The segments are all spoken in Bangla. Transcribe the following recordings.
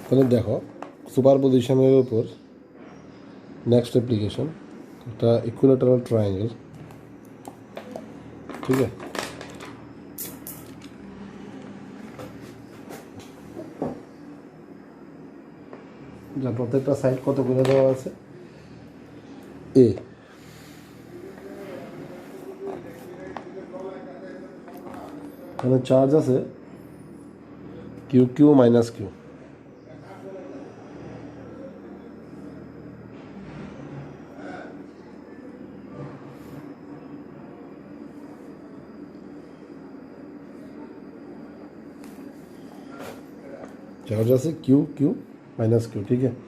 তাহলে দেখো সুপারপজিশনের উপর নেক্সট অ্যাপ্লিকেশন একটা ইকুইলেটারাল ট্রায়াঙ্গেল, ঠিক আছে। যার প্রত্যেকটা সাইড কত করে দেওয়া আছে এ, এখানে চার্জ আছে Q Q minus Q. Charge আছে কিউ কিউ মাইনাস কিউ, ঠিক আছে।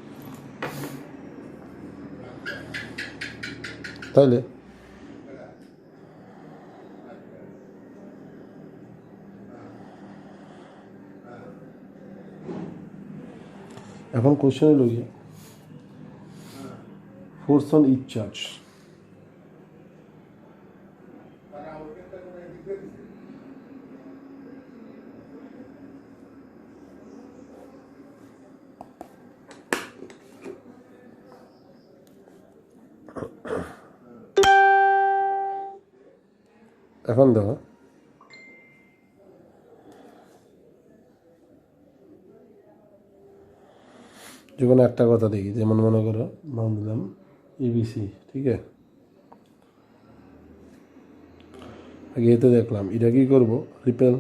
তাহলে এখন কোশ্চেন হলো গিয়ে ফোর্স অন ইচ চার্জ। এখন দেখো যে কোনো একটা কথা দেখি, যেমন মনে করো মান দিলাম এবিসি, ঠিক আছে। আগে এতে দেখলাম এটা কি করবো রিপেল,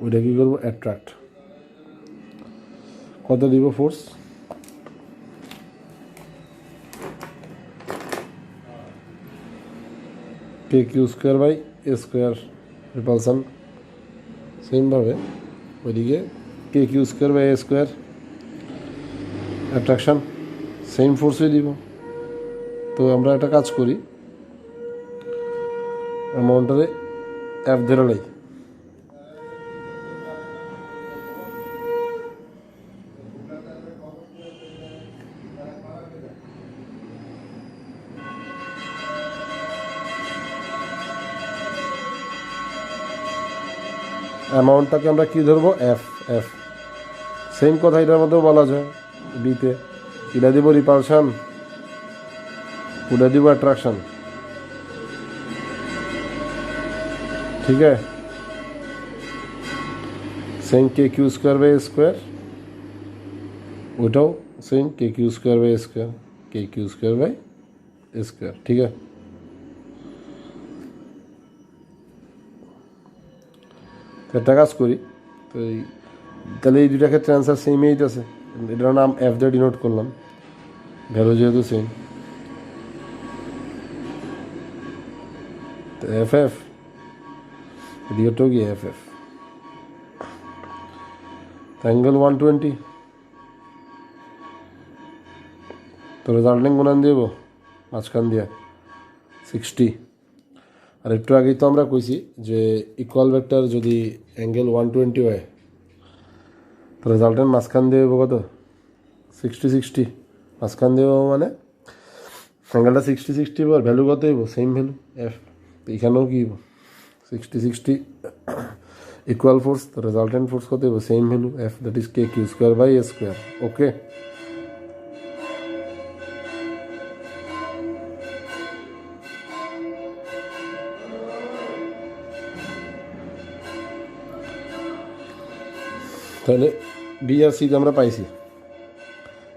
ওইটা কি করবো অ্যাট্রাক্ট। কত দিব force, K Q square by A square repulsion. সেমভাবে ওইদিকে K Q square by A square attraction, same ফোর্সই দিব। তো আমরা একটা কাজ করি, অ্যামাউন্টটারে এফ ধরে লাই। অ্যামাউন্টটাকে আমরা কী ধরবো এফ, এফ। সেম কথা এটার মধ্যেও বলা যায়, বিতে এটা দিব রিপালশান, ওটা দিব অ্যাট্রাকশান, ঠিক আছে। Same K Q square by square, ওটাও same K Q square by square, K Q square by square, ঠিক আছে। একটা কাজ করি, তো তাহলে এই দুইটা ক্ষেত্রে অ্যান্সার সেম এইট আছে। এটার নাম এফ দিয়ে ডিনোট করলাম, ভ্যালু যেহেতু সেম। তো এফ এফ এদিকেটাও কি এফ এফ। অ্যাঙ্গেল 120, তো রেজাল্টিং গুণান দিব মাঝখান দিয়া 60। আর একটু আগেই তো আমরা কইছি যে ইকুয়াল ভেক্টর যদি অ্যাঙ্গেল 120 হয়, তো রেজাল্টেন্ট মাঝখান দিয়ে কত 60 60, মাঝখান দিয়ে মানে অ্যাঙ্গেলটা 60 60 আর ভ্যালু কত হইব সেম ভ্যালু এফ। তো এখানেও কি 60 60 ইকুয়াল ফোর্স, তো রেজাল্টেন্ট ফোর্স কত হইব same value F, that is K Q square by A square. Okay, তাহলে বি আর সিতে আমরা পাইছি,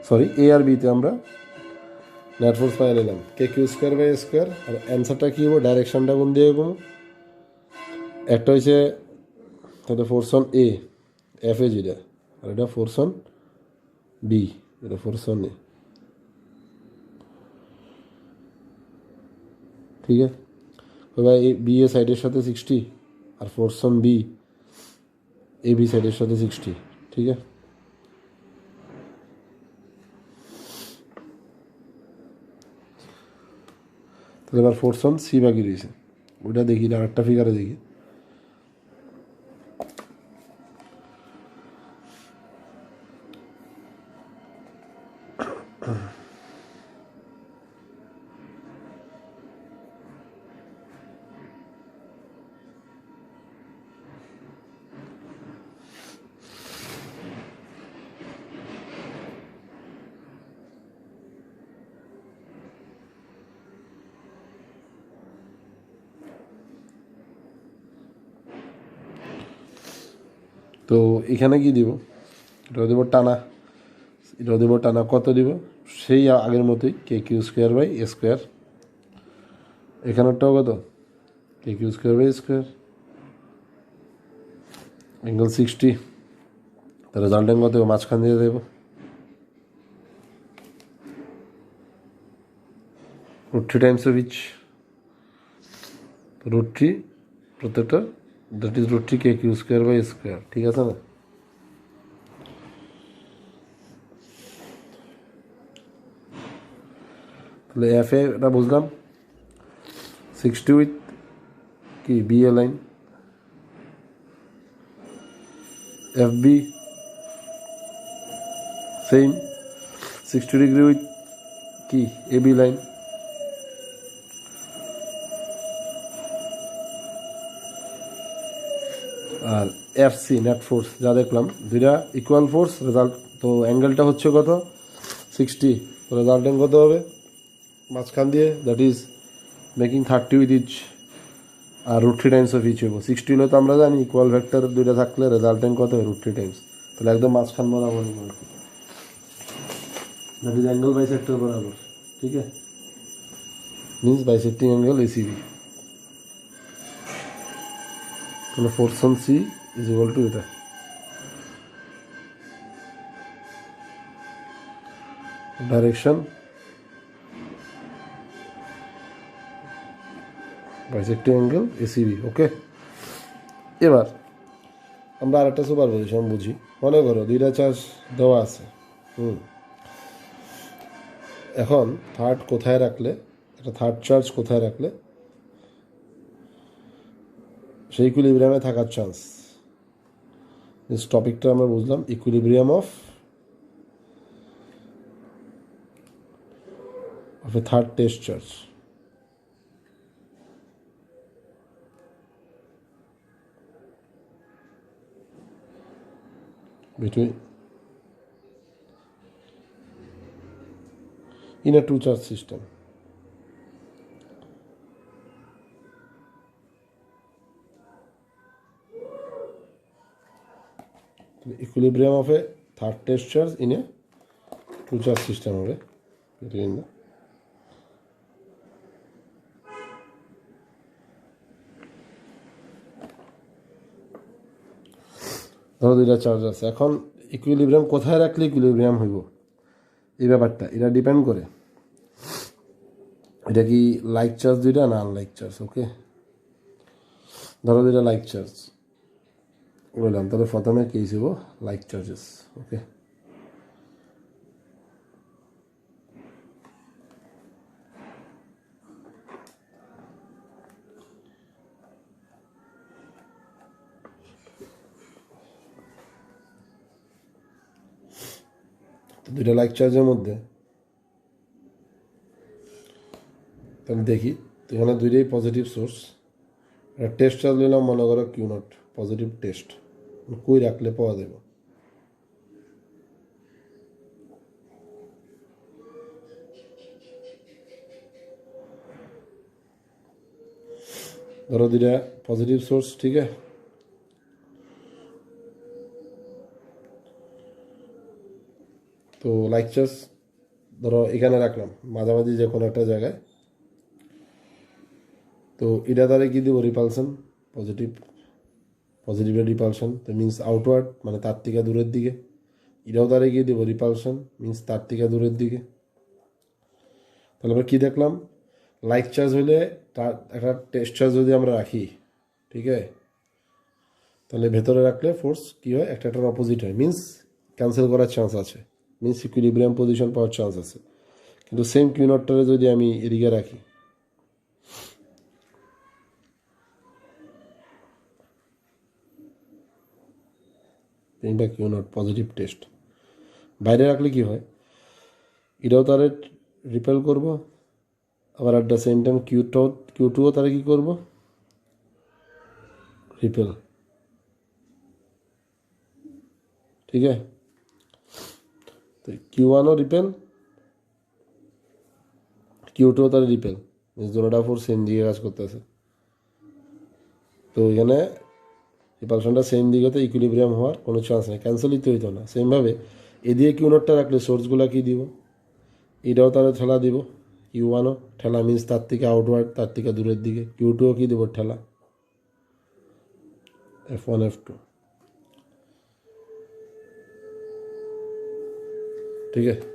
সরি এ আর বিতে আমরা নেট ফোর্স পাই নিলাম কে কিউ স্কোয়ার বাই স্কোয়ার। আর অ্যান্সারটা কী হবো, ডাইরেকশনটা কোন দিয়ে কম, একটা হচ্ছে তাহলে force on A F A যেটা, আর এটা ফোর্স অন বি, এটা ফোর্স অন এ, ঠিক আছে। এবার এ বি এ সাইডের সাথে 60 আর force on B A B সাইডের সাথে 60, ঠিক আছে। তাহলে এবার ফোর্স অন সি বাকি রয়েছে, ওইটা দেখি না আরেকটা ফিগারে দেখি। তো এখানে কি দিব, এটাও দেবো টানা, এটাও দেবো টানা, কত দিব সেই আগের মতোই K Q square by A square, এখানেরটাও কত K Q square by square, angle 60, তার রেজাল্টেন কত মাঝখান দিয়ে দেবো √3 টাইমস অফ ইচ, √3 প্রত্যেকটা, দ্যাট ইজ √3 কে কিউ স্কোয়ার বাই স্কোয়ার, ঠিক আছে না? তাহলে এফ এ এটা বুঝলাম 60 উইথ কি B A line, F B same 60 degree with কি এ বি লাইন, আর এফ সি নেট ফোর্স যা দেখলাম দুইটা ইকুয়াল ফোর্স, রেজাল্ট তো অ্যাঙ্গেলটা হচ্ছে কত 60, রেজাল্টেন কত হবে মাঝখান দিয়ে, that is making 30 with each, আর √3 টাইমস অফ ইচ হইব 60 হলে তো আমরা জানি ইকুয়াল ভেক্টর দুইটা থাকলে রেজাল্টেন কত হয় √3 টাইমস, তাহলে একদম মাঝখান বরাবর, দ্যাট ইজ অ্যাঙ্গেল বাইসেক্টর বরাবর, ঠিক আছে, মিনস বাইসেক্টিং অ্যাঙ্গেল এসিবি, তাহলে force on C is equal to এটা, direction bisecting angle ACB, okay. এবার আমরা আরেকটা সুপারপজিশন বুঝি, মনে করো দুইটা চার্জ দেওয়া আছে, এখন থার্ড কোথায় রাখলে, একটা থার্ড চার্জ কোথায় রাখলে সেই ইকুইলিব্রিয়ামে থাকার চান্স, টপিকটা আমরা বুঝলাম equilibrium of A third test charge, between in a two charge system. Equilibrium of a third test charge in a two charge system হবে between the ধরো দুইটা চার্জ আছে, এখন ইকুইলিব্রিয়াম কোথায় রাখলে ইকুইলিব্রিয়াম হইব এই ব্যাপারটা এটা ডিপেন্ড করে, এটা কি লাইক চার্জ দুইটা না আনলাইক চার্জ, ওকে। ধরো দুইটা লাইক চার্জ বললাম, তাহলে প্রথমে কি হিসেব লাইক চার্জেস, ওকে। দুইটা লাইক চার্জের মধ্যে তাহলে দেখি, তো এখানে দুইটাই পজিটিভ সোর্স, একটা টেস্ট চার্জ নিলাম মনে করো কিউ নট, পজিটিভ টেস্ট, কই রাখলে পাওয়া দেব, ধরো দুইটা পজিটিভ সোর্স, ঠিক আছে, তো লাইক চার্জ ধরো এখানে রাখলাম মাঝামাঝি যে কোনো একটা জায়গায়, তো এটা দ্বারা কি দিব রিপালশন, পজিটিভের রিপালশন, তো মিনস আউটওয়ার্ড মানে তার থেকে দূরের দিকে, এটাও দ্বারা গিয়ে দেবো রিপালশন মিনস তার থেকে দূরের দিকে। তাহলে আমরা কী দেখলাম, লাইক চার্জ হলে তার একটা টেস্ট চার্জ যদি আমরা রাখি, ঠিক আছে, তাহলে ভেতরে রাখলে ফোর্স কী হয়, একটার অপোজিট হয়, মিনস ক্যান্সেল করার চান্স আছে, মিনস ইকুইলিব্রিয়াম পজিশন পাওয়ার চান্স আছে। কিন্তু সেম কিউ নটটারে যদি আমি এদিকে রাখি, তিনটা কিউ নট পজিটিভ টেস্ট বাইরে রাখলে কি হয়, এটাও তারে রিপেল করব, আবার at the same time Q টুও তারা কী করবো রিপেল, ঠিক আছে। তো কিউ ওয়ানও রিপেল, কিউ টুও তার রিপেল, দুটোটা ফোর্স সেম দিকে কাজ করতেছে। তো এখানে রিপালশনটা সেম দিকে তো ইকুইলিব্রিয়াম হওয়ার কোনো চান্স নেই, ক্যান্সেলই তো হইতো না। সেমভাবে এদিকে কিউ নোটটা রাখলে সোর্সগুলো কী দিব, এটাও তাহলে ঠেলা দিব, কিউ ওয়ানও ঠেলা মিন্স তার থেকে আউটওয়ার্ড, তার থেকে দূরের দিকে। কিউ টুও কী দেবো, ঠেলা, F1 F2। ঠিক আছে,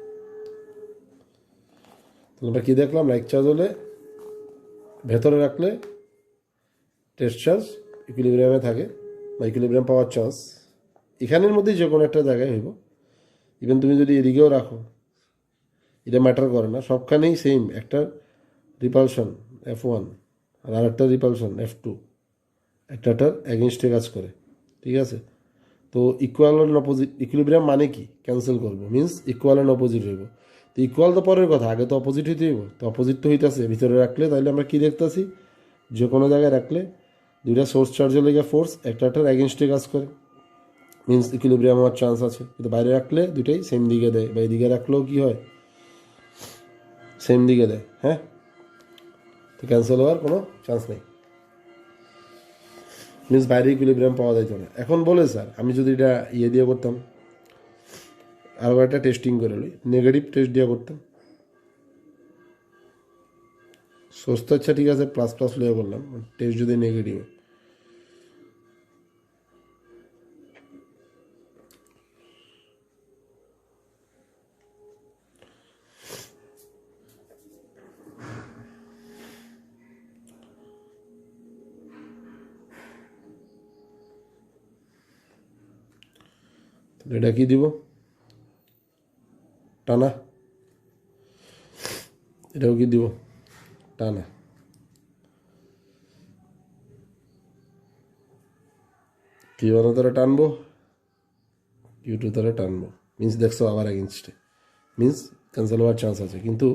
তাহলে আমরা কী দেখলাম, লাইক চার্জ হলে ভেতরে রাখলে টেস্ট চার্জ ইকুইলিব্রিয়ামে থাকে বা ইকুইলিব্রিয়াম পাওয়ার চান্স এখানের মধ্যেই যে কোনো একটা জায়গায় হইব। ইভেন তুমি যদি এদিকেও রাখো এটা ম্যাটার করে না, সবখানেই সেম একটা রিপালশন F1 আর আরেকটা রিপালশন F2 একটাটার অ্যাগেনস্টে কাজ করে। ঠিক আছে, তো ইকুয়াল অ্যান্ড অপোজিট, ইকুইলিব্রিয়াম মানে কি, ক্যান্সেল করবো মিন্স ইকুয়াল অ্যান্ড অপোজিট হইব। তো ইকুয়াল তো পরের কথা, আগে তো অপোজিট হইতে হইব, তো অপোজিট তো হইতেছে ভিতরে রাখলে। তাইলে আমরা কি দেখতেছি, যে কোনো জায়গায় রাখলে দুইটা সোর্স চার্জের লেগে ফোর্স একটাটার অ্যাগেনস্টে কাজ করে, মিন্স ইকুইলিব্রিয়াম হওয়ার চান্স আছে। কিন্তু বাইরে রাখলে দুইটাই সেম দিকে দেয়, বা এদিকে রাখলেও কি হয়, সেম দিকে দেয়। হ্যাঁ, তো ক্যান্সেল হওয়ার কোনো চান্স নেই, মিন্স বাইরে ইকুইলিব্রিয়াম পাওয়া যাইতো না। এখন বলে স্যার আমি যদি এটা ইয়ে দিয়ে করতাম, আরও একটা টেস্টিং করে লই, নেগেটিভ টেস্ট দিয়ে করতাম, সোর্স তো আচ্ছা ঠিক আছে প্লাস প্লাস লিয়ে করলাম, টেস্ট যদি নেগেটিভ, এটা কি দিব, টানা, এটাও কি দিব, টানা। কিউ ওয়ানও তারা টানবো, কিউ টু তারা টানবো, মিন্স দেখছো আবার এগেনস্টে, মিন্স ক্যান্সেল হওয়ার চান্স আছে। কিন্তু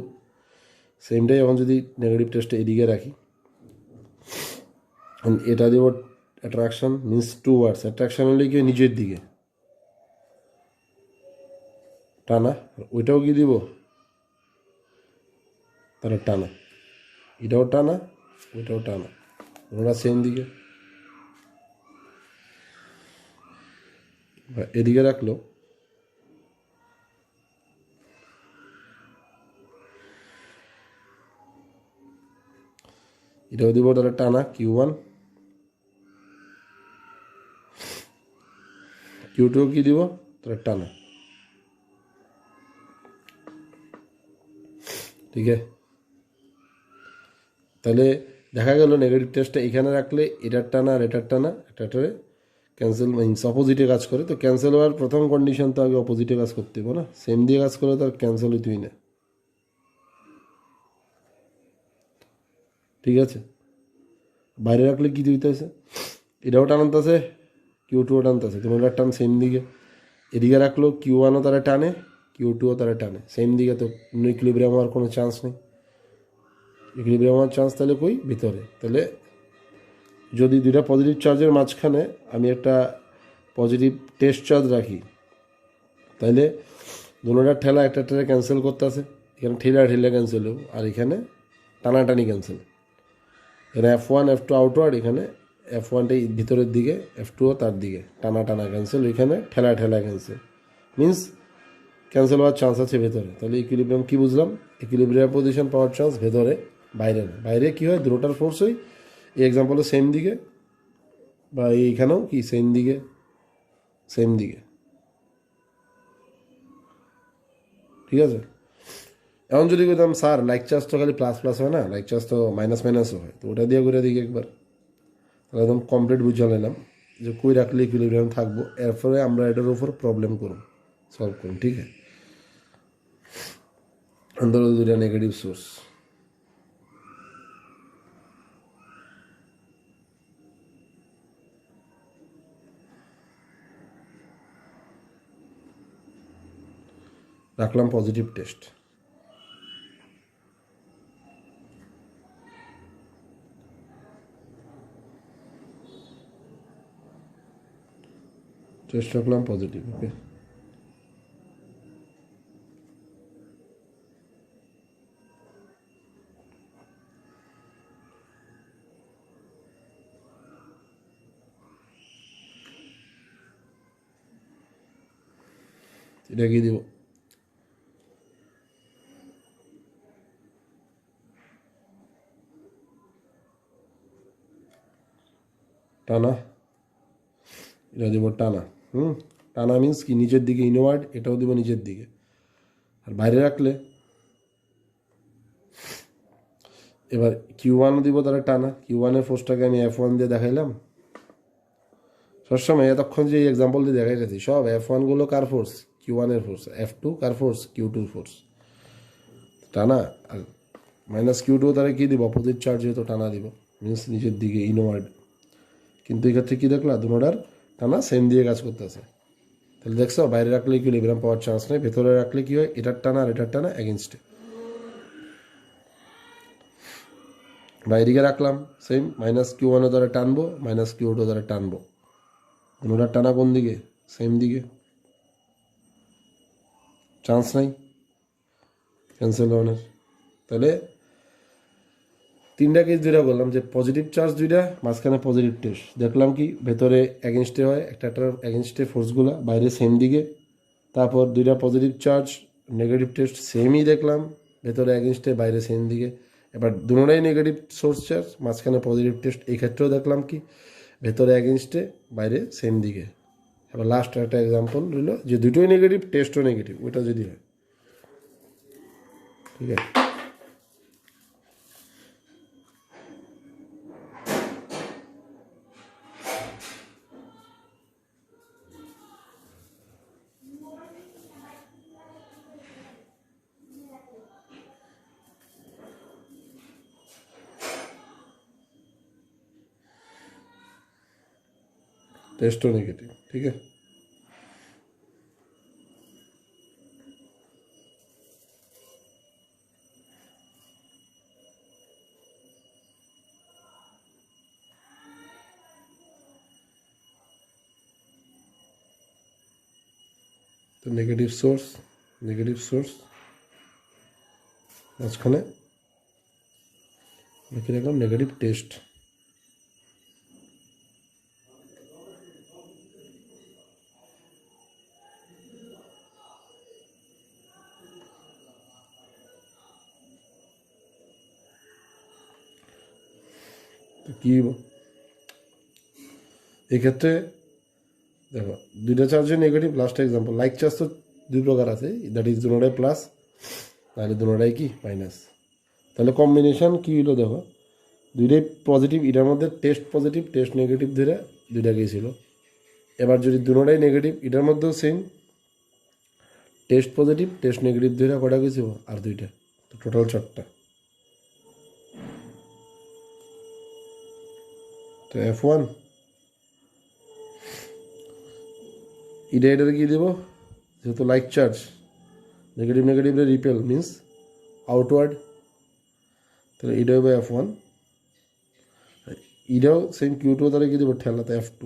সেমটাই এখন যদি নেগেটিভ টেস্টে এদিকে রাখি, এটা দিব attraction means towards, attraction হলে কি নিজের দিকে টানা, ওইটাও কি দিব তারা টানা, এটাও টানা ওইটাও টানা, ওরা সেম দিকে। এদিকে রাখলো এটাও দিব তাহলে টানা, কিউ ওয়ান, কিউ টু কি দিব তাহলে টানা। ঠিক আছে, তাহলে দেখা গেল নেগেটিভ টেস্টটা এখানে রাখলে এটার টানা আর এটার টানা এটাটারে ক্যান্সেল মিনস অপোজিটে কাজ করে। তো ক্যান্সেল হওয়ার প্রথম কন্ডিশন তো আগে অপোজিটে কাজ করতে হবে না, সেম দিয়ে কাজ করলে তো আর ক্যান্সেল হইতেই না। ঠিক আছে, বাইরে রাখলে কি হইতেছে, এটাও টানতেছে কিউ টুও টানতেছে, তোমার টান সেম দিকে। এদিকে রাখলো কিউ ওয়ানও তারা টানে, কিউ টুও তারা টানে সেম দিকে, তো ইকুইলিব্রিয়াম হওয়ার কোনো চান্স নেই। ইকুইলিব্রিয়াম হওয়ার চান্স তাহলে কই, ভিতরে। তাহলে যদি দুইটা পজিটিভ চার্জের মাঝখানে আমি একটা পজিটিভ টেস্ট চার্জ রাখি, তাহলে দুটোটার ঠেলা একটা ঠেলা ক্যান্সেল করতেছে, এখানে ঠেলা ঠেলা ক্যান্সেল হবে, আর এখানে টানাটানি ক্যান্সেল। এখানে F1 F2 আউটওয়ার্ড, এখানে F1টাই ভিতরের দিকে, F2ও তার দিকে, টানা টানা ক্যান্সেল, এখানে ঠেলা ঠেলা ক্যান্সেল, মিন্স ক্যান্সেল হওয়ার চান্স আছে ভেতরে। তাহলে ইকুইলিব্রিয়াম কি বুঝলাম, ইকুইলিব্রিয়াম পজিশন পাওয়ার চান্স ভেতরে, বাইরে না। বাইরে কি হয়, দুটোটার ফোর্স হয় এই এক্সাম্পলে সেম দিকে, বা এইখানেও কি সেম দিকে, সেম দিকে। ঠিক আছে, এখন যদি কইতাম স্যার লাইক চার্জ তো খালি প্লাস প্লাস হয় না, লাইক চার্জ তো মাইনাস মাইনাসও হয়, তো ওটা দিয়ে করে দিকে একবার, তাহলে একদম কমপ্লিট বুঝে নিলাম যে কই রাখলে ইকুইলিব্রিয়াম থাকবো, এরপরে আমরা এটার উপর প্রবলেম করুন, সলভ করুন। ঠিক আছে, ধরো দুইটা নেগেটিভ সোর্স, রাখলাম পজিটিভ টেস্ট, টেস্ট রাখলাম পজিটিভ। ওকে, এটা কি দিব, টানা, এটা দিব টানা। টানা মিন্স কি নিচের দিকে ইনওয়ার্ড, এটাও দিব নিচের দিকে। আর বাইরে রাখলে এবার Q1 দিব তাহলে টানা। Q1-এর ফোর্সটাকে আমি F1 দিয়ে দেখাইলাম। সবসময় এতক্ষণ যে এক্সাম্পল দিয়ে দেখাইতেছি সব F1 কার ফোর্স, Q1-এর ফোর্স, F2 কার ফোর্স, Q2 ফোর্স, টানা। আর -Q2 তাহলে কী দিব, অপোজিট চার্জ যেহেতু টানা দিব, মিন্স নিচের দিকে ইনওয়ার্ড। কিন্তু এক্ষেত্রে কী দেখলা, দুটোটার টানা সেম দিয়ে কাজ করতেছে। তাহলে দেখছো বাইরে রাখলে ইকুইলিব্রিয়াম পাওয়ার চান্স নেই, ভেতরে রাখলে কী হয়, এটার টানা আর এটার টানা এগেনস্টে। বাইরে রাখলাম সেম, -Q1 দ্বারা টানবো, -Q2 দ্বারা টানবো, দুটোটার টানা কোন দিকে, সেম দিকে, চান্স নাই ক্যান্সেল হওয়ার। তাহলে তিনটা কেস দুইটা বললাম যে পজিটিভ চার্জ দুইটা, মাঝখানে পজিটিভ টেস্ট দেখলাম কি ভেতরে এগেনস্টে হয়, একটার এগেনস্টে ফোর্সগুলো, বাইরে সেম দিকে। তারপর দুইটা পজিটিভ চার্জ নেগেটিভ টেস্ট সেমই দেখলাম, ভেতরে এগেনস্টে, বাইরে সেম দিকে। এবার দুটোটাই নেগেটিভ সোর্স চার্জ, মাঝখানে পজিটিভ টেস্ট, এই ক্ষেত্রেও দেখলাম কি ভেতরে এগেনস্টে, বাইরে সেম দিকে। এবার লাস্ট একটা এক্সাম্পল রইল যে দুটোই নেগেটিভ, টেস্টও নেগেটিভ, ওইটা যদি হয়, ঠিক আছে। टेस्टो नेगेटिव, ठीक है। तो नेगेटिव सोर्स মাঝখানে লিখে রাখলাম নেগেটিভ টেস্ট। তো কি এক্ষেত্রে দেখো দুইটা চার্জে negative. Last example like charge তো দুই প্রকার আছে, দ্যাট ইজ দুটোটাই প্লাস, তাহলে দুটোটাই কি মাইনাস। তাহলে কম্বিনেশন কী হলো দেখো, দুইটাই পজিটিভ, এটার মধ্যে টেস্ট পজিটিভ টেস্ট নেগেটিভ ধরে দুইটা গিয়েছিল। এবার যদি দুটোটাই নেগেটিভ, এটার মধ্যেও same test positive test negative ধরে কটা গেছিল, আর দুইটা, তো টোটাল 4টা। তো F1 এটার কি দেব, যেহেতু লাইক চার্জ নেগেটিভ নেগেটিভে রিপেল মিন্স আউটওয়ার্ড, তাহলে এটা হবে F1। এটাও সেম Q2 তাহলে কি দেবো ঠেলা, তো F2।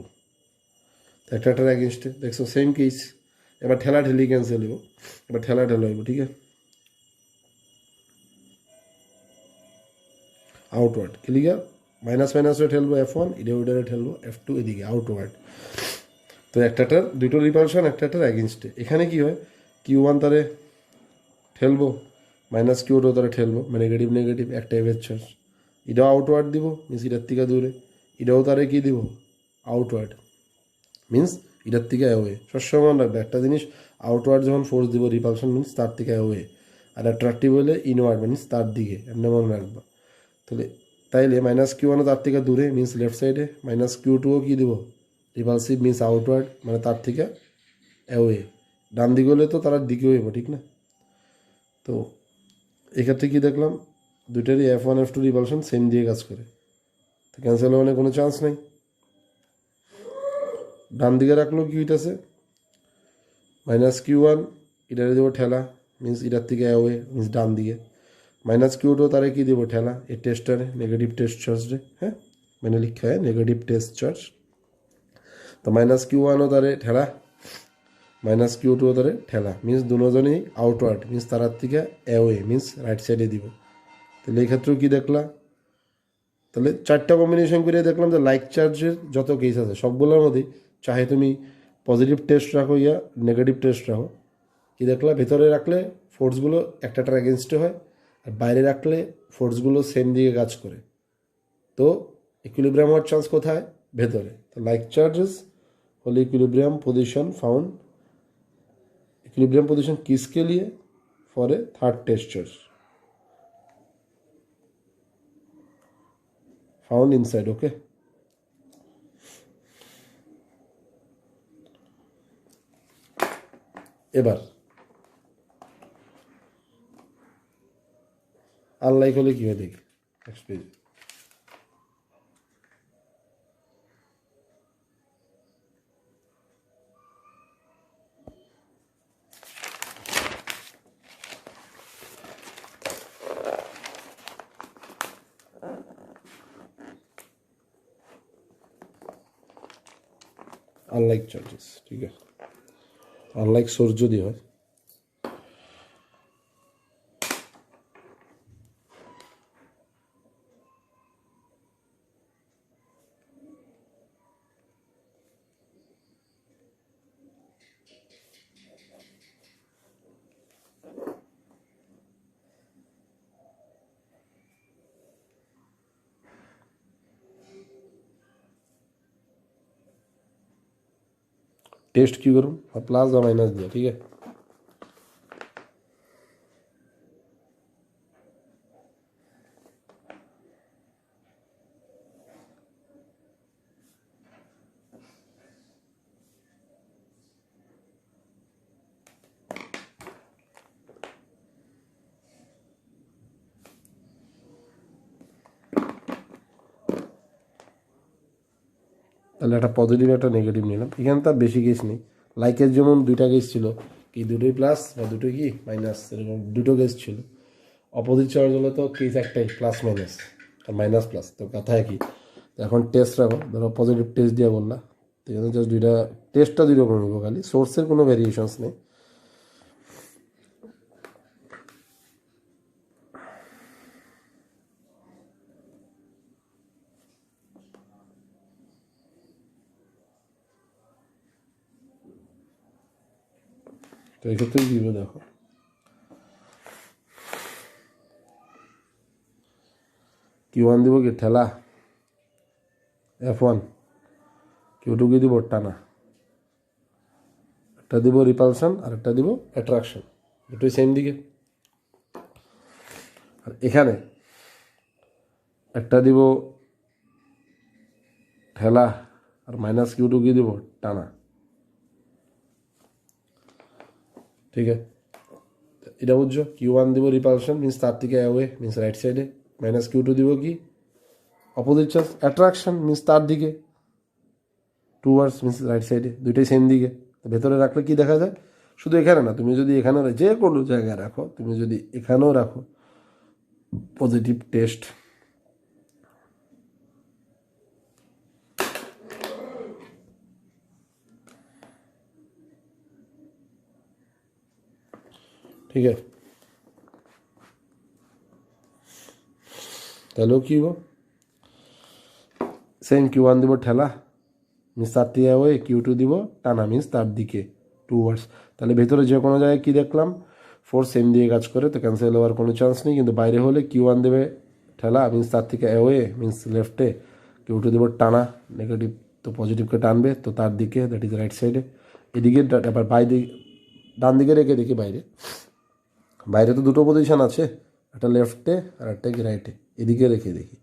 তো একটার এগেনস্টে দেখছো সেম কেস। এবার ঠেলা ঠেলি ক্যান্সেল হইব, এবার ঠেলা ঠেলা হইব, ঠিক আছে। আউটওয়ার্ড ক্লিয়ার, মাইনাস মাইনাসে ঠেলবো F1, এটা ওইটারে ঠেলবো F2, এদিকে আউটওয়ার্ড। তো একটাটার দুটো রিপালশন, একটাটার এগেনস্টে। এখানে কি হয়, Q1 তারে ঠেলবো, -Q2 তারে ঠেলবো, নেগেটিভ নেগেটিভ, একটা এভেজ চার্জ, এটাও আউটওয়ার্ড দিব মিন্স এটার থেকে দূরে, এটাও তারে কি দিব আউটওয়ার্ড মিন্স এটার থেকে অ্যাওয়ে। সবসময় রাখবে একটা জিনিস, আউটওয়ার্ড যখন ফোর্স দিব রিপালশন মিন্স তার থেকে অ্যাওয়ে, আর অ্যাট্রাকটিভ হলে ইনওয়ার্ড মিন্স তার দিকে, এমনি মনে রাখবা। তাহলে তাইলে -Q1 তার থেকে দূরে মিন্স লেফট সাইডে, -Q2ও কী দিব রিপালসিভ মিন্স আউটওয়ার্ড, মানে তার থেকে অ্যাওয়ে। ডান দিকে হলে তো তার দিকে হইব, ঠিক না। তো এক্ষেত্রে কী দেখলাম, দুইটারই F1 F2 রিপালশন সেম দিয়ে কাজ করে, তো ক্যান্সেল হওয়ার কোনো চান্স নেই। ডান দিকে রাখলেও কি হইতেছে, -Q1 এটারে দেবো ঠেলা মিন্স এটার থেকে অ্যাওয়ে মিন্স ডান দিকে, -Q2 তারে কি দেবো ঠেলা, এই টেস্টারে নেগেটিভ টেস্ট চার্জে, হ্যাঁ মানে লিখা হয় নেগেটিভ টেস্ট চার্জ। তো -Q1ও তারে ঠেলা, -Q2ও তারে ঠেলা মিন্স দুজনেই আউটওয়ার্ড মিন্স তার থেকে অ্যাওয়ে মিন্স রাইট সাইডে দিব। তাহলে এই ক্ষেত্রেও কী দেখলা, তাহলে 4টা কম্বিনেশন করে দেখলাম যে লাইক চার্জের যত কেস আছে সবগুলোর মধ্যেই চাহে তুমি পজিটিভ টেস্ট রাখো ইয়া নেগেটিভ টেস্ট রাখো, কি দেখলাম, ভেতরে রাখলে ফোর্সগুলো একটাটার এগেনস্টে হয়, আর বাইরে রাখলে ফোর্সগুলো সেম দিকে কাজ করে। তো ইকুইলিব্রিয়াম হওয়ার চান্স কোথায়? ভেতরে। তো লাইক চার্জেস হলে equilibrium position found, equilibrium position किसके लिए? For a third texture found inside. Okay, এবার আনলাইক হলে কি হয় দেখি নেক্সট পেজ। আনলাইক চার্জেস, ঠিক আছে, আনলাইক সোর্স যদি হয়, टेस्ट क्यों करूँ? प्लस या माइनस दिया, ठीक है। তাহলে একটা পজিটিভ একটা নেগেটিভ নিলাম। এখানে তার বেশি কেস নেই, লাইকের যেমন দুইটা কেস ছিল, কি দুটোই প্লাস বা দুটোই কি মাইনাস, এরকম দুটো কেস ছিল। অপোজিট চার্জ হলে তো কেস একটাই, প্লাস মাইনাস আর মাইনাস প্লাস, তো কথা একই। তো এখন টেস্ট রাখো, ধরো পজিটিভ টেস্ট দিয়ে বললা, তো এখানে জাস্ট দুইটা টেস্টটা দুই রকম হইব, খালি সোর্সের কোনো ভ্যারিয়েশনস নেই। তো এক্ষেত্রে কি দিবে দেখো, Q1 দিব কি ঠেলা F1, Q2 কি দিব টানা, একটা দিব রিপালশন আর একটা দিব অ্যাট্রাকশন, দুটোই সেম দিকে। আর এখানে একটা দিব ঠেলা আর মাইনাস Q2 কি দিব টানা, ঠিক আছে। এটা বুঝছো, Q1 দিব রিপালশন মিনস তার থেকে অ্যাওয়ে মিনস রাইট সাইডে, মাইনাস Q2 দিব কি অপোজিট চার্জ, অ্যাট্রাকশন মিনস তার দিকে, টুয়ার্ডস মিনস রাইট সাইডে, দুইটাই সেম দিকে। তো ভেতরে রাখলে কি দেখা যায়, শুধু এখানে না, তুমি যদি এখানে যে কোনো জায়গায় রাখো, তুমি যদি এখানেও রাখো পজিটিভ টেস্ট, ঠিক আছে। তাহলেও কি হবো, সেম Q1 দিব ঠেলা মিনস তার থেকে অ্যাওয়ে, Q2 দিব টানা মিনস তার দিকে টুয়ার্ডস। তাহলে ভেতরে যে কোনো জায়গায় কী দেখলাম, ফোর্স সেম দিয়ে কাজ করে, তো ক্যান্সেল হওয়ার কোনো চান্স নেই। কিন্তু বাইরে হলে Q1 দেবে ঠেলা মিনস তার থেকে অ্যাওয়ে মিনস লেফটে, Q2 দেব টানা, নেগেটিভ তো পজিটিভকে টানবে, তো তার দিকে, দ্যাট ইজ রাইট সাইডে। এদিকে আবার বাইরে ডান দিকে রেখে দেখি বাইরে, বাইরে তো দুটো পজিশন আছে, একটা লেফটে আর একটা কি রাইটে, এদিকে রেখে দেখি।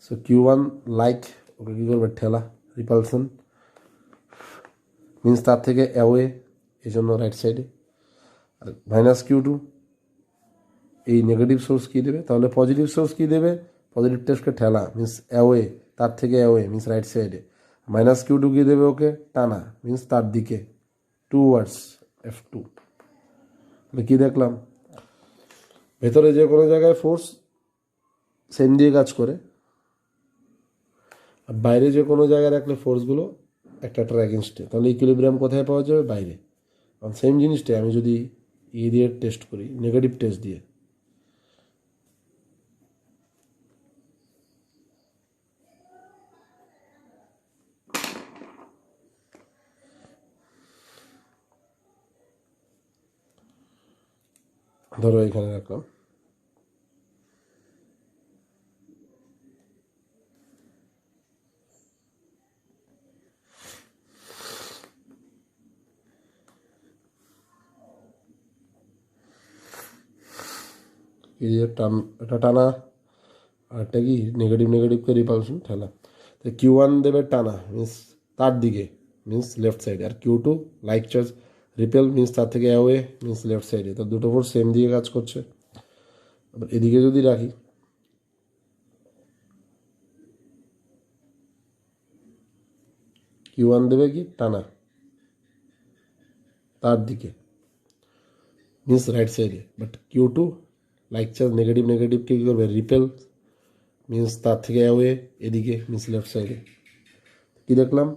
সো Q1 লাইক, ওকে কী করবে ঠেলা, রিপালশন মিনস তার থেকে অ্যাওয়ে, এই জন্য রাইট সাইডে। আর মাইনাস Q2 এই নেগেটিভ সোর্স কী দেবে, তাহলে পজিটিভ সোর্স কী দেবে, পজিটিভ টেস্টকে ঠেলা মিনস অ্যাওয়ে, তার থেকে অ্যাওয়ে মিনস রাইট সাইডে, মাইনাস Q2 কী দেবে ওকে টানা মিনস তার দিকে টুয়ার্ডস F2। তাহলে কী দেখলাম, ভেতরে যে কোনো জায়গায় ফোর্স সেম দিয়ে কাজ করে, আর বাইরে যে কোনো জায়গায় রাখলে ফোর্সগুলো একটাটার এগেনস্টে, তাহলে ইকুইলিব্রিয়াম কোথায় পাওয়া যাবে, বাইরে। কারণ সেম জিনিসটাই আমি যদি দিয়ে টেস্ট করি, নেগেটিভ টেস্ট দিয়ে, ধরো এখানে রাখলাম, এই যে এটা টানা, আর একটা কি নেগেটিভ নেগেটিভকে রিপালশন ঠেলা। তো Q1 দেবে টানা, মিন্স তার দিকে, মিন্স লেফট সাইডে, আর Q2 like charge repel, means তার থেকে অ্যাওয়ে, মিন্স লেফট সাইডে। তো দুটো ফোর্স সেম দিকে কাজ করছে। আবার এদিকে যদি রাখি, Q1 দেবে কি টানা তার দিকে, মিন্স রাইট সাইডে, but Q2 like charge negative নেগেটিভকে কী করবে রিপেল, মিন্স তার থেকে অ্যাওয়ে এদিকে, মিন্স লেফট সাইডে। কী দেখলাম,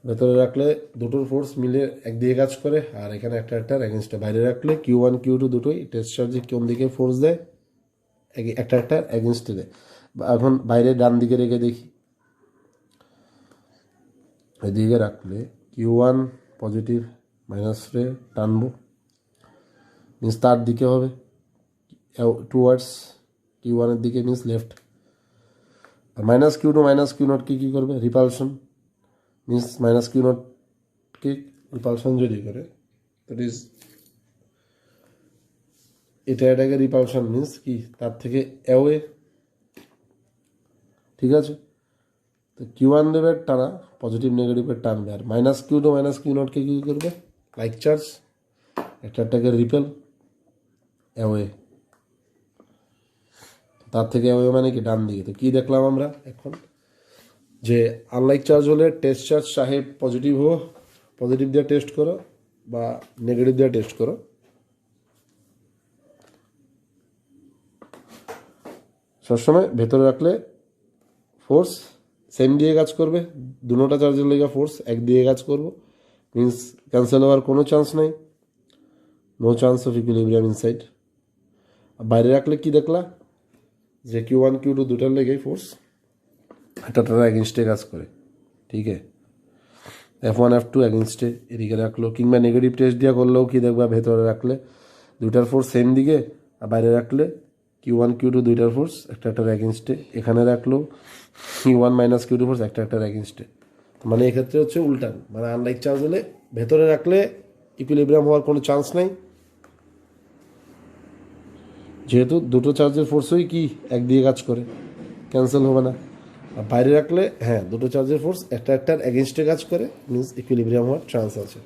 ভেতরে রাখলে দুটোর ফোর্স মিলে একদিকে কাজ করে, আর এখানে একটা একটার এগেনস্টে। বাইরে রাখলে Q1 Q2 দুটোই টেস্ট চার্জে কোন দিকে ফোর্স দেয়, একটা একটার এগেনস্টে দেয়। এখন বাইরে ডান দিকে রেখে দেখি, এদিকে রাখলে Q1 পজিটিভ মাইনাস রে টানবো, মিন্স তার দিকে হবে টুয়ার্ডস Q1 দিকে, মিন্স লেফট। আর মাইনাস Q2 মাইনাস Q0 কী করবে repulsion, means minus Q0 repulsion যদি করে, দ্যাট ইজ এটাকে রিপালশন, মিন্স কি তার থেকে অ্যাওয়ে। ঠিক আছে, তো Q1 দেবে টানা, পজিটিভ নেগেটিভের টানবে, আর মাইনাস Q2 মাইনাস Q0 কী করবে লাইক চার্জ, একটাকে রিপেল অ্যাওয়ে, তার থেকে অ্যাওয়ে মানে কি ডান দিকে। তো কী দেখলাম আমরা এখন, যে আনলাইক চার্জ হলে টেস্ট চার্জ চাহে পজিটিভ হো, পজিটিভ দিয়ে টেস্ট করো বা নেগেটিভ দিয়ে টেস্ট করো, সবসময় ভেতরে রাখলে ফোর্স সেম দিয়ে কাজ করবে। দুটোটা চার্জের লেগে ফোর্স এক দিয়ে কাজ করবো, মিন্স ক্যান্সেল হওয়ার কোনো চান্স নাই, no chance of equilibrium inside. বাইরে রাখলে কি দেখলা, যে Q1 Q2 দুটার লেগেই ফোর্স একটাটার এগেনস্টে কাজ করে। ঠিক আছে, F1 F2 এগেনস্টে এদিকে রাখলো, কিংবা নেগেটিভ টেস্ট দিয়ে করলেও কি দেখবা, ভেতরে রাখলে দুইটার ফোর্স সেম দিকে, আর বাইরে রাখলে Q1 Q2 দুইটার ফোর্স একটাটার এগেনস্টে। এখানে রাখলো Q1 মাইনাস Q2 ফোর্স একটার এগেনস্টে। মানে এক্ষেত্রে হচ্ছে উল্টান, মানে আনলাইক চার্জ হলে ভেতরে রাখলে ইকুইলিব্রিয়াম হওয়ার কোনো চান্স নাই, যেহেতু দুটো চার্জের ফোর্সই কি একদিকে কাজ করে, ক্যান্সেল হবে না। আর বাইরে রাখলে হ্যাঁ দুটো চার্জের ফোর্স একটার এগেনস্টে কাজ করে, মিন্স ইকুইলিব্রিয়াম হওয়ার চান্স আছে।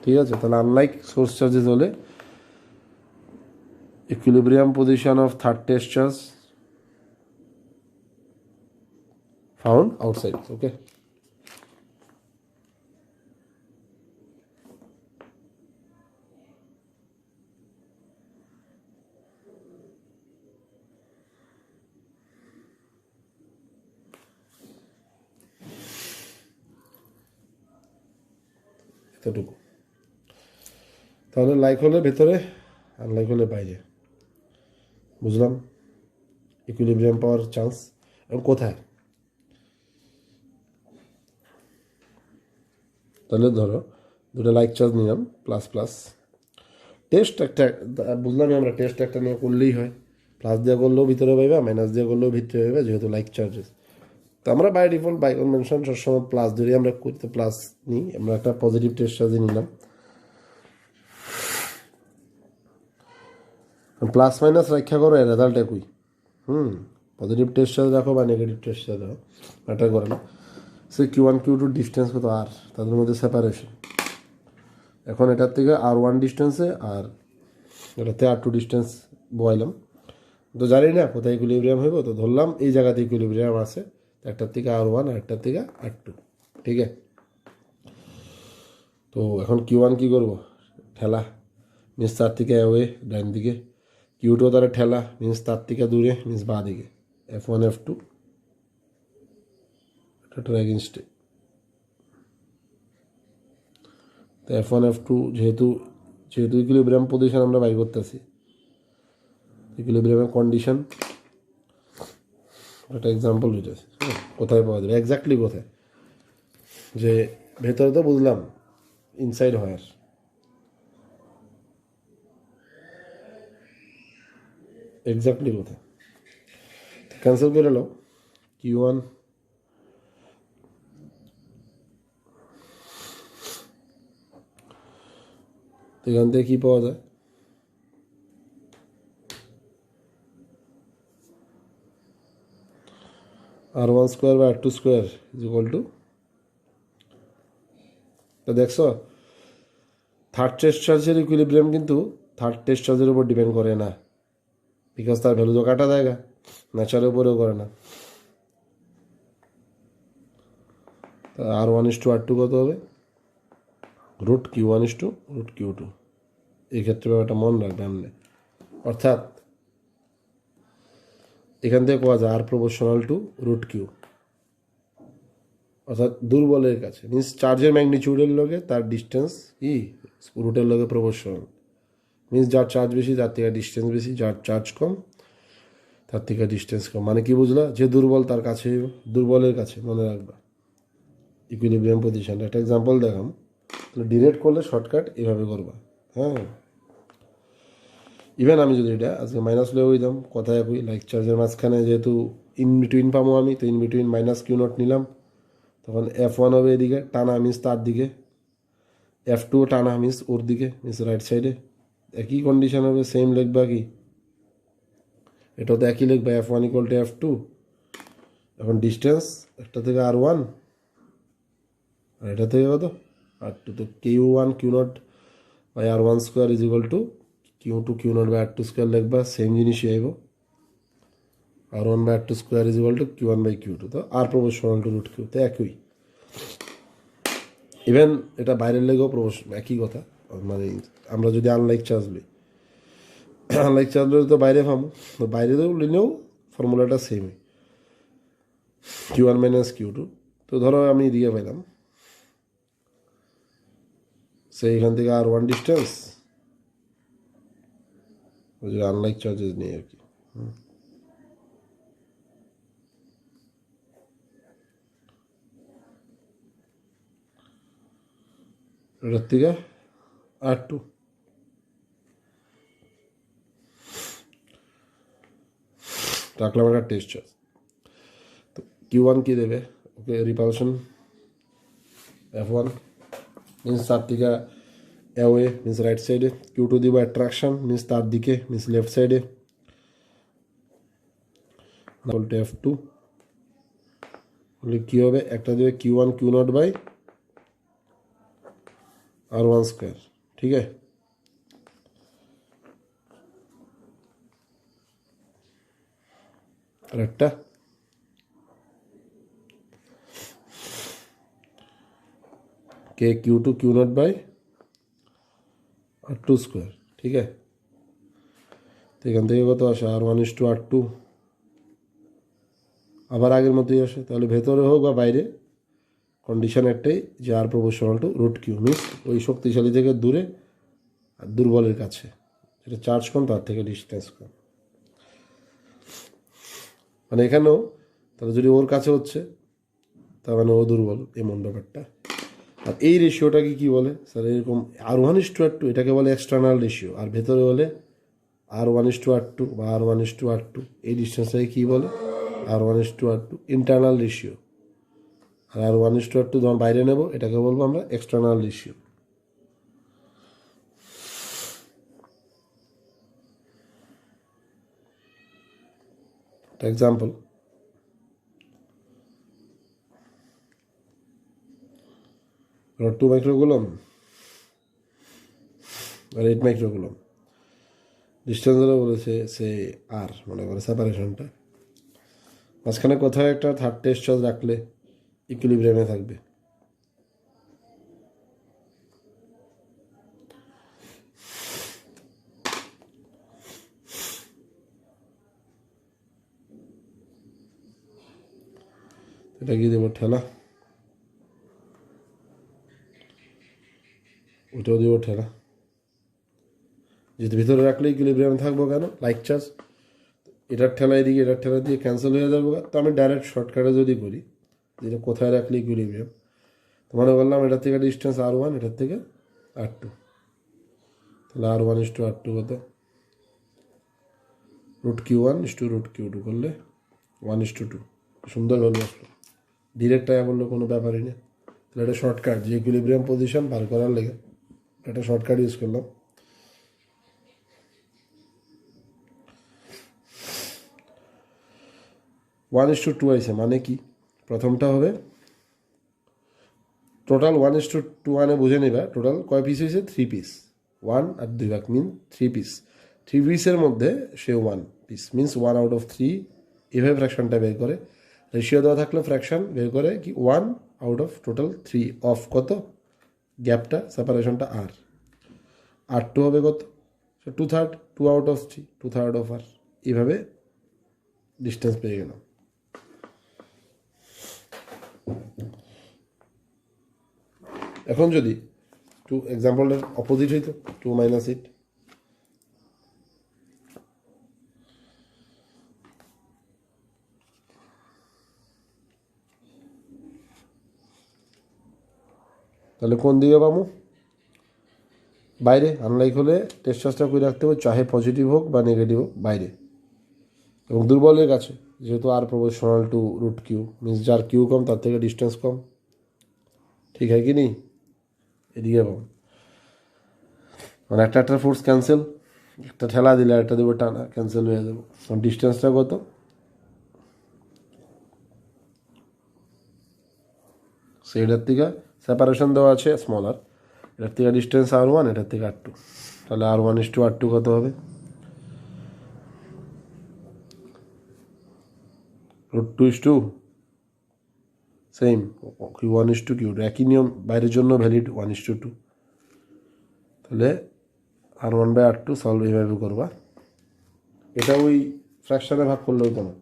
ঠিক আছে, তাহলে আনলাইক সোর্স চার্জেস হলে equilibrium position of third test charge found outside. Okay, এতটুকু। তাহলে লাইক হলে ভেতরে, আনলাইক হলে বাইরে। বুঝলাম ইকুইলিব্রিয়াম পাওয়ার চান্স এবং কোথায়। তাহলে ধরো দুটো লাইক চার্জ নিলাম প্লাস প্লাস, টেস্ট একটা বুঝলামই আমরা, টেস্ট একটা নিয়ে করলেই হয়, প্লাস দিয়ে করলেও ভিতরে পাইবা, মাইনাস দিয়ে করলেও ভিতরে পাইবা, যেহেতু লাইক চার্জেস। তো আমরা বাই ডিফল্ট বাই কনভেনশন সবসময় প্লাস ধরে আমরা করতে প্লাস নিই, আমরা একটা পজিটিভ টেস্ট চার্জে নিলাম। প্লাস মাইনাস রক্ষা করো, রেজাল্ট একই। পজিটিভ টেস্ট চার্জ রাখো বা নেগেটিভ টেস্ট চার্জ রাখো, ম্যাটার করে না। সে Q1 Q2 ডিস্টেন্স কত আর, তাদের মধ্যে সেপারেশন। এখন এটার থেকে R1 ডিস্টেন্সে আর এটাতে R2 ডিস্টেন্স বয়াইলাম। তো জানি না কোথায় ইকুইলিব্রিয়াম হইব, তো ধরলাম এই জায়গাতে ইকুইলিব্রিয়াম আছে, একটার থেকে R1 আর একটার থেকে R2। ঠিক আছে, তো এখন Q1 কী করবো, ঠেলা, মিন্স তার থেকে অ্যাওয়ে ডান দিকে, Q2 তারা ঠেলা, মিন্স তার থেকে দূরে, মিন্স বাঁ দিকে, F1 F2 এটার এগেনস্টে। তো F1 F2 যেহেতু ইকুইলিব্রিয়াম পজিশন আমরা বাই করতেছি, ইকুইলিব্রিয়ামের কন্ডিশন একটা এক্সাম্পল দিতেছি, কোথায় পাওয়া যাবে এক্স্যাক্টলি কোথায়, যে ভেতরে তো বুঝলাম ইনসাইড হোয়ার, এক্স্যাক্টলি কোথায় ক্যান্সেল করে নাও Q1 এখান থেকে কী পাওয়া যায় R1 স্কোয়ার বা R2 square is equal two তা দেখছো থার্ড টেস্ট চার্জের ইকুইলিব্রিয়াম কিন্তু থার্ড টেস্ট চার্জের উপর ডিপেন্ড করে না বিকজ তার ভ্যালু তো কাটা জায়গা ন্যাচারের উপরেও করে না তা R1:R2 কত হবে √Q1:√Q2 এই ক্ষেত্রে ব্যাপারটা মনে রাখবে আপনি অর্থাৎ এখান থেকে পাওয়া যায় R∝ √Q অর্থাৎ দুর্বলের কাছে মিনস চার্জের ম্যাগনিচিউডের লগে তার ডিস্টেন্স রুটের লগে প্রপোর্শনাল মিনস যার চার্জ বেশি তার থেকে ডিস্টেন্স বেশি যার চার্জ কম তার থেকে ডিস্টেন্স কম মানে কি বুঝলা যে দুর্বল তার কাছে দুর্বলের কাছে মনে রাখবা ইকুইলিব্রিয়াম পজিশন একটা এক্সাম্পল দেখাম ডিরেক্ট করলে শর্টকাট এভাবে করবা হ্যাঁ ইভেন আমি যদি এটা আজকে মাইনাস লয়ে হইতাম কথায় একই লাইক চার্জের মাঝখানে যেহেতু ইন বিটুইন পাবো আমি তো ইন বিটুইন -Q0 নিলাম তখন F1 হবে এদিকে টানা মিন্স তার দিকে F2 টানা মিন্স ওর দিকে মিন্স রাইট সাইডে একই কন্ডিশন হবে সেম লিখবা কি এটাও তো একই লিখবা F1 = F2 এখন ডিস্টেন্স একটা থেকে R1 আর এটা থেকে কত R2 তো Q1 Q0 by R1 square is equal to Q2 Q0 by R2 square লিখবা সেম জিনিসই আইব R1 by R2 square is equal to Q1 by Q2 তো R∝ √Q তো একই ইভেন এটা বাইরের লেগেও একই কথা মানে আমরা যদি আনলাইক চার্জ লই আনলাইক চার্জ লই তো বাইরে পাবো তো বাইরেও লিনেও ফর্মুলাটা সেমই Q1 - Q2 তো ধরো আমি দিয়ে পেলাম সে এখান থেকে R1 ডিস্টেন্স ওই যে আনলাইক চার্জেস নেই আর কি এটার থেকে R2 রাখলাম একটা টেস্ট চার্জ তো Q1 কি দেবে ওকে রিপালশন F1 মিনস তার থেকে অ্যাওয়ে মিনস রাইট সাইডে Q2 দিব অ্যাট্রাকশন মিনস তার দিকে মিনস লেফট সাইডে F2 বলে কী হবে একটা দেবে Q1 Q0 by R1 square ঠিক আছে আর একটা Q2 Q0 by R2 square ঠিক আছে তো এখান থেকে কত আসে R1:R2 আবার আগের মতোই আসে তাহলে ভেতরে হোক বা বাইরে কন্ডিশন একটাই যে R∝ √Q মিনস ওই শক্তিশালী থেকে দূরে আর দুর্বলের কাছে যেটা চার্জ কম তার থেকে ডিস্টেন্স কম মানে এখানেও তাহলে যদি ওর কাছে হচ্ছে তার মানে ও দুর্বল এমন ব্যাপারটা আর এই রেশিওটাকে কি বলে স্যার এরকম R1:R2 এটাকে বলে এক্সটার্নাল রেশিও আর ভেতরে বলে R1:R2 বা R1:R2 এই ডিস্টেন্সটাকে কী বলে R1:R2 ইন্টারনাল রেশিও আর R1:R2 যখন বাইরে নেব এটাকে বলবো আমরা এক্সটার্নাল রেশিও এক্সাম্পল 2 মাইক্রোকুলম আর 8 মাইক্রোকুলম ডিস্টেন্স ধরে বলেছে সে আর মনে করে সেপারেশনটা মাঝখানে কোথাও একটা থার্ড টেস্ট চার্জ রাখলে ইকুইলিব্রিয়ামে থাকবে এটা কি দেবো ঠেলা ওটাও দেবো ঠেলা যদি ভিতরে রাখলে ইকুইলিব্রিয়ামে থাকবো কেন লাইক চার্জ এটার ঠেলা এদিকে এটার ঠেলা দিয়ে ক্যান্সেল হয়ে যাবো তো আমি ডাইরেক্ট শর্টকাটে যদি করি যেটা কোথায় রাখলে ইকুইলিব্রিয়াম তো মনে করলাম এটার থেকে ডিস্টেন্স R1 এটার থেকে R2 তাহলে R1:R2 কত √Q1 √Q2 করলে 1:2 সুন্দর ভ্যালু আসলো। ডিরেক্ট টাকা করলে কোনো ব্যাপারই না। তাহলে এটা শর্টকাট, যে ইকুইলিব্রিয়াম পজিশন বার করার লেগে একটা শর্টকাট ইউজ করলাম। ওয়ান ইস টু টু আইসে মানে কি, প্রথমটা হবে টোটাল 1:2 বুঝে নেবা। টোটাল কয় পিস হয়েছে? 3 পিস। 1 আর 2 ভাগ মিন 3 পিস। 3 পিসের মধ্যে সে 1 পিস মিনস 1/3। এভাবে ফ্র্যাকশনটা বের করে। রেশিও দেওয়া থাকলে ফ্র্যাকশন বের করে কি 1/3 অফ কত গ্যাপটা, সেপারেশনটা আর 2 হবে কত? 2/3, 2/3, 2/3 অফ আর। এইভাবে ডিস্টেন্স পেয়ে গেলাম। এখন যদি এক্সাম্পলটার অপোজিট হইতো 2 - 8, তাহলে কোন দিকে পাবো? বাইরে। আনলাইক হলে টেস্ট চার্জটা করে রাখতে হবে, চাহে পজিটিভ হোক বা নেগেটিভ হোক, বাইরে। এবং দুর্বলের কাছে, যেহেতু আর প্রপোর্শনাল টু √Q মিনস যার কিউ কম তার থেকে ডিস্টেন্স কম, ঠিক হয় কি নেই? এদিকে পাবো মানে একটা ফোর্স ক্যান্সেল, একটা ঠেলা দিলে একটা দেবো টানা, ক্যান্সেল হয়ে যাবো। ডিস্টেন্সটা কত? এটার থেকে সেপারেশন দেওয়া আছে স্মলার, এটার থেকে ডিস্টেন্স R1, এটার থেকে R2। তাহলে R1:R2 কত হবে? √2:2 সেম। Q1:Q2 একই নিয়ম, বাইরের জন্য ভ্যালিড 1:2। তাহলে R1/R2 সলভ এইভাবে করবা। এটা ওই ফ্র্যাকশনে ভাগ করলেও তো না।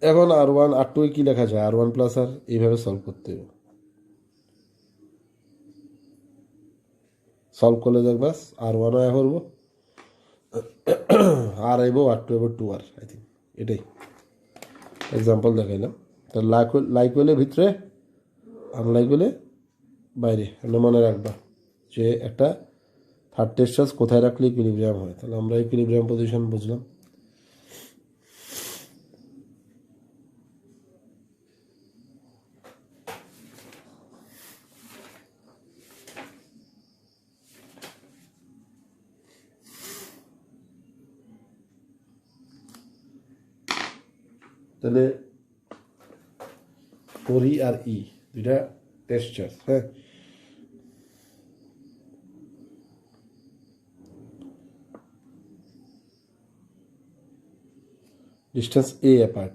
এখন R1 R2 কি লেখা যায়? R1 প্লাস আর, এইভাবে সলভ করতে হবে। সলভ করলে দেখবা R1 আয় করবো, আর আইব, R2 আইব 2R, আই থিঙ্ক এটাই এক্সাম্পল দেখাইলাম। তো লাইক হইলে ভিতরে, আনলাইক হলে বাইরে। এমনি মনে রাখবা যে একটা থার্ড টেস্ট চার্জ কোথায় রাখলে ইকুইলিব্রিয়াম হয়। তাহলে আমরা ইকুইলিব্রিয়াম পজিশন বুঝলাম। তাহলে ওরি আর ই দুইটা টেস্ট চার্জ, হ্যাঁ। Distance A apart.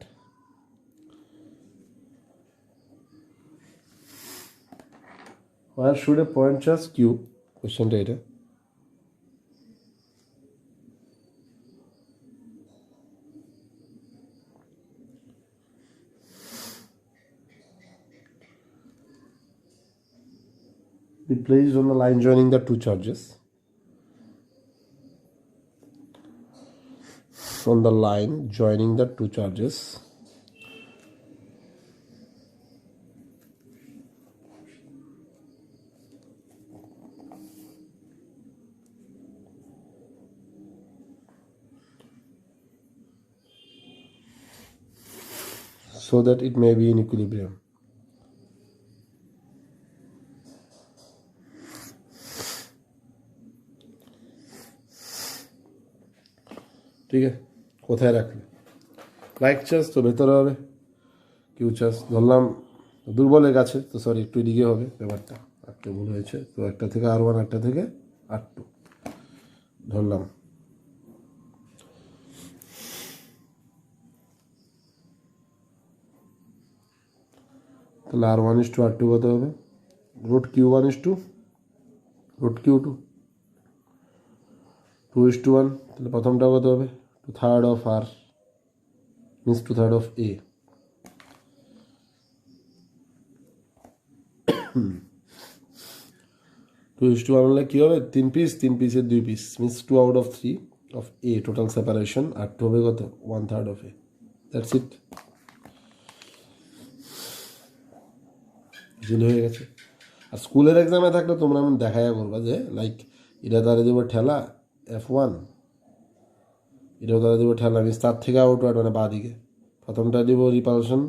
Where should a point charge Q? কোশ্চেনটা এটা। Be placed on the line joining the two charges. On the line joining the two charges. So that it may be in equilibrium. ঠিক আছে, কোথায় রাখলে? লাইক চার্জ তো ভেতরে হবে, কিউ চার্জ ধরলাম দুর্বলের কাছে, তো সরি একটু এদিকে হবে ব্যাপারটা, একটা ভুল হয়েছে। তো একটা থেকে R1, একটা থেকে R2 ধরলাম। তাহলে R1:R2 কত হবে? √Q1:√Q2 2:1। তাহলে প্রথমটা কত হবে? 2/3 of R means 2/3 of A। Two is to হলে কী হবে? 3 পিস, 3 পিসের 2 piece means 2/3 of A total separation. R2 হবে কত? 1/3 অফ A। দ্যাটস ইট, জিল হয়ে গেছে। আর স্কুলের এক্সামে থাকলে তোমরা আমি দেখাইয়া করবা যে লাইক এটা দ্বারা দেবো ঠেলা F1, এটাও দ্বারা দেবো ঠেলা, মিনস তার থেকে আউটওয়ার্ড মানে বাঁ দিকে। প্রথমটা দিব রিপালশন,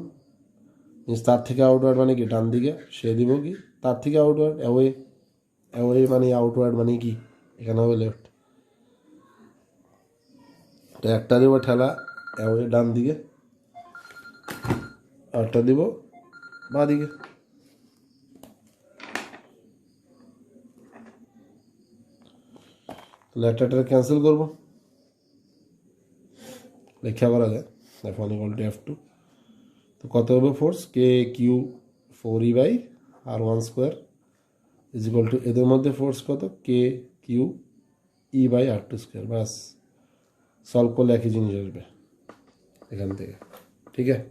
মিনস তার থেকে আউটওয়ার্ড মানে কি ডান দিকে, সে দিব কি তার থেকে আউটওয়ার্ড, অ্যাওয়ে। অ্যাওয়ে মানে আউটওয়ার্ড মানে কি, এখানে হবে লেফট। তো একটা দেবো ঠেলা অ্যাওয়ে ডান দিকে, আরটা দিব বাঁ দিকে। তাহলে একটা ক্যান্সেল করবো, লেখা করা যায় F1 = F2। তো কত হবে ফোর্স, K/Q4E/R1² = এদের মধ্যে ফোর্স কত, KQE/R2²। বাস, সলভ করলে একই জিনিস আসবে এখান থেকে, ঠিক আছে।